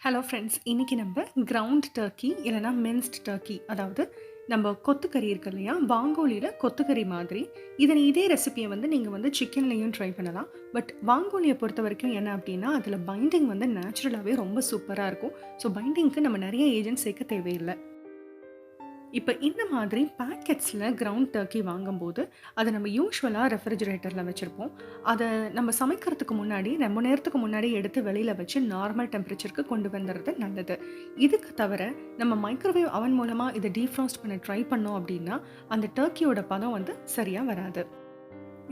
Hello friends, இன்றைக்கி நம்ம ground Turkey இல்லைனா மின்ஸ்ட் டர்க்கி, அதாவது நம்ம கொத்துக்கறி இருக்கு இல்லையா, வாங்கோலியில் கொத்துக்கறி மாதிரி இதே ரெசிபியை நீங்கள் சிக்கன்லேயும் ட்ரை பண்ணலாம். பட் வாங்கோலியை பொறுத்த வரைக்கும் என்ன அப்படின்னா, அதில் பைண்டிங் நேச்சுரலாகவே ரொம்ப சூப்பராக இருக்கும். ஸோ பைண்டிங்க்கு நம்ம நிறைய ஏஜென்ட் சேர்க்க தேவையில்லை. இப்போ இந்த மாதிரி பேக்கெட்ஸில் கிரவுண்ட் டர்க்கி வாங்கும்போது அதை நம்ம யூஸ்வலாக ரெஃப்ரிஜிரேட்டரில் வச்சுருப்போம். அதை நம்ம சமைக்கிறதுக்கு முன்னாடி ரொம்ப நேரத்துக்கு முன்னாடி எடுத்து வெளியில் வச்சு நார்மல் டெம்பரேச்சருக்கு கொண்டு வந்துடுறது நல்லது. இதுக்கு தவிர நம்ம மைக்ரோவேவ் அவன் மூலமாக இதை டீஃப்ராஸ்ட் பண்ண ட்ரை பண்ணோம் அப்படின்னா அந்த டர்க்கியோட பதம் சரியாக வராது.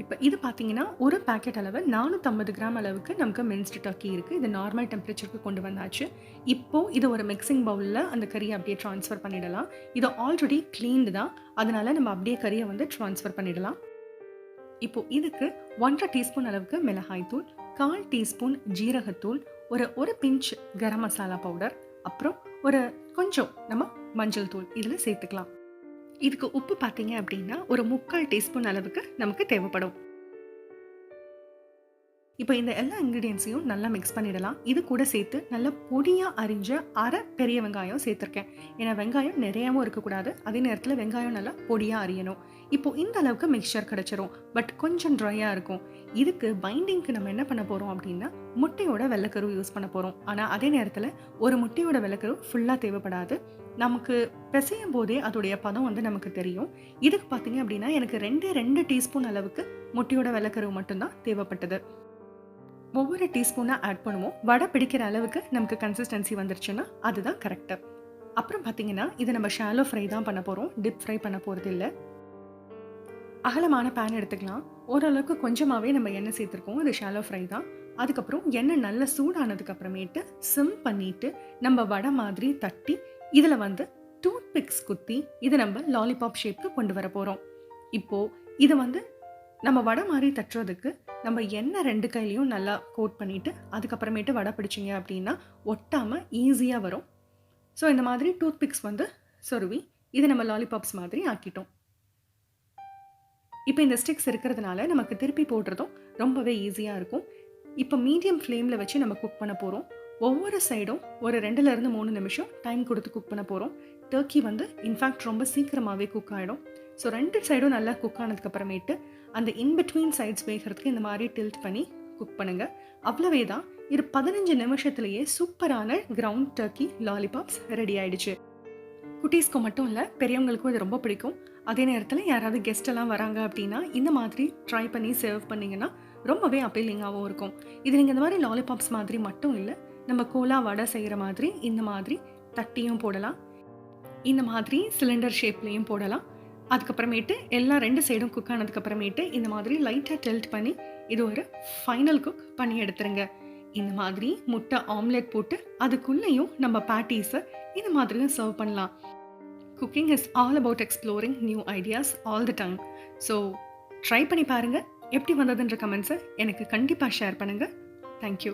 இப்போ இது பார்த்தீங்கன்னா ஒரு பேக்கெட் அளவு 450 கிராம் அளவுக்கு நமக்கு மின்ஸ்ட் டர்க்கி இருக்குது. இது நார்மல் டெம்பரேச்சருக்கு கொண்டு வந்தாச்சு. இப்போது இது ஒரு மிக்சிங் பவுலில் அந்த கறியை அப்படியே ட்ரான்ஸ்ஃபர் பண்ணிடலாம். இது ஆல்ரெடி க்ளீன்டு தான், அதனால் நம்ம அப்படியே கறியை ட்ரான்ஸ்ஃபர் பண்ணிடலாம். இப்போது இதுக்கு 1.5 டீஸ்பூன் அளவுக்கு மிளகாய்த்தூள், 1/4 டீஸ்பூன் ஜீரகத்தூள், ஒரு பிஞ்ச் கரம் மசாலா பவுடர், அப்புறம் கொஞ்சம் நம்ம மஞ்சள் தூள் இதில் சேர்த்துக்கலாம். இதுக்கு உப்பு பார்த்தீங்க அப்படின்னா ஒரு 3/4 டீஸ்பூன் அளவுக்கு நமக்கு தேவைப்படும். இப்போ இந்த எல்லா இன்க்ரீடியன்ஸையும் நல்லா மிக்ஸ் பண்ணிடலாம். இது கூட சேர்த்து நல்லா பொடியாக அரிஞ்ச அரை பெரிய வெங்காயம் சேர்த்துருக்கேன். ஏன்னா வெங்காயம் நிறையாவும் இருக்கக்கூடாது, அதே நேரத்தில் வெங்காயம் நல்லா பொடியாக அரியணும். இப்போது இந்த அளவுக்கு மிக்சர் கிடச்சிரும், பட் கொஞ்சம் ட்ரையாக இருக்கும். இதுக்கு பைண்டிங்க்கு நம்ம என்ன பண்ண போகிறோம் அப்படின்னா முட்டையோட வெள்ளைக்கரு யூஸ் பண்ண போகிறோம். ஆனால் அதே நேரத்தில் ஒரு முட்டையோட வெள்ளைக்கரு ஃபுல்லாக தேவைப்படாது. நமக்கு பிசையும் போதே அதோடைய பதம் நமக்கு தெரியும். இதுக்கு பார்த்தீங்க அப்படின்னா எனக்கு 2 டீஸ்பூன் அளவுக்கு முட்டையோட வெள்ளைக்கரு மட்டும்தான் தேவைப்பட்டது. ஒவ்வொரு டீஸ்பூனாக ஆட் பண்ணுவோம். வடை பிடிக்கிற அளவுக்கு நமக்கு கன்சிஸ்டன்சி வந்துருச்சுன்னா அதுதான் கரெக்டு. அப்புறம் பார்த்தீங்கன்னா இதை நம்ம ஷாலோ ஃப்ரை தான் பண்ண போகிறோம், டிப் ஃப்ரை பண்ண போகிறது இல்லை. அகலமான பேன் எடுத்துக்கலாம். ஓரளவுக்கு கொஞ்சமாகவே நம்ம எண்ணெய் சேர்த்துருக்கோம், இது ஷாலோ ஃப்ரை தான். அதுக்கப்புறம் எண்ணெய் நல்லா சூடானதுக்கு அப்புறமேட்டு சிம் பண்ணிவிட்டு நம்ம வடை மாதிரி தட்டி இதில் டூத் பிக்ஸ் குத்தி இதை நம்ம லாலிபாப் ஷேப்க்கு கொண்டு வர போகிறோம். இப்போது இதை நம்ம வடை மாதிரி தட்டுறதுக்கு நம்ம எண்ணெய் 2 கையிலையும் நல்லா கோட் பண்ணிவிட்டு அதுக்கப்புறமேட்டு வடை பிடிச்சிங்க அப்படின்னா ஒட்டாமல் ஈஸியாக வரும். ஸோ இந்த மாதிரி டூத் பிக்ஸ் சொருவி இதை நம்ம லாலிபாப்ஸ் மாதிரி ஆக்கிட்டோம். இப்போ இந்த ஸ்டிக்ஸ் இருக்கிறதுனால நமக்கு திருப்பி போடுறதும் ரொம்பவே ஈஸியாக இருக்கும். இப்போ மீடியம் ஃப்ளேமில் வச்சு நம்ம குக் பண்ண போகிறோம். ஒவ்வொரு சைடும் ஒரு 2லேருந்து 3 நிமிஷம் டைம் கொடுத்து குக் பண்ண போகிறோம். டர்க்கி இன்ஃபேக்ட் ரொம்ப சீக்கிரமாகவே குக் ஆகிடும். ஸோ 2 சைடும் நல்லா குக் ஆனதுக்கப்புறமேட்டு அந்த இன்பிட்வீன் சைட்ஸ் வேகிறதுக்கு இந்த மாதிரி டில்ட் பண்ணி குக் பண்ணுங்கள். அவ்வளவே தான். இது 15 நிமிஷத்துலேயே சூப்பரான கிரவுண்ட் டர்க்கி லாலிபாப்ஸ் ரெடி ஆகிடுச்சு. குட்டீஸ்க்கு மட்டும் இல்லை, பெரியவங்களுக்கும் இது ரொம்ப பிடிக்கும். அதே நேரத்தில் யாராவது கெஸ்ட் எல்லாம் வராங்க அப்படின்னா இந்த மாதிரி ட்ரை பண்ணி சர்வ் பண்ணிங்கன்னா ரொம்பவே அப்பீலிங்காகவும் இருக்கும். இது நீங்கள் இந்த மாதிரி லாலிபாப்ஸ் மாதிரி மட்டும் இல்லை, நம்ம கோலா வடை செய்கிற மாதிரி இந்த மாதிரி தட்டியும் போடலாம், இந்த மாதிரி சிலிண்டர் ஷேப்லேயும் போடலாம். அதுக்கப்புறமேட்டு எல்லாம் 2 சைடும் குக் ஆனதுக்கப்புறமேட்டு இந்த மாதிரி லைட்டாக டில்ட் பண்ணி இது ஒரு ஃபைனல் குக் பண்ணி எடுத்துருங்க. இந்த மாதிரி முட்டை ஆம்லெட் போட்டு அதுக்குள்ளேயும் நம்ம பேட்டீஸை இந்த மாதிரியும் சர்வ் பண்ணலாம். Cooking is all about exploring new ideas all the time. So try பண்ணி பாருங்கள். எப்படி வந்ததுன்ற கமெண்ட்ஸை எனக்கு கண்டிப்பாக ஷேர் பண்ணுங்கள். தேங்க்யூ.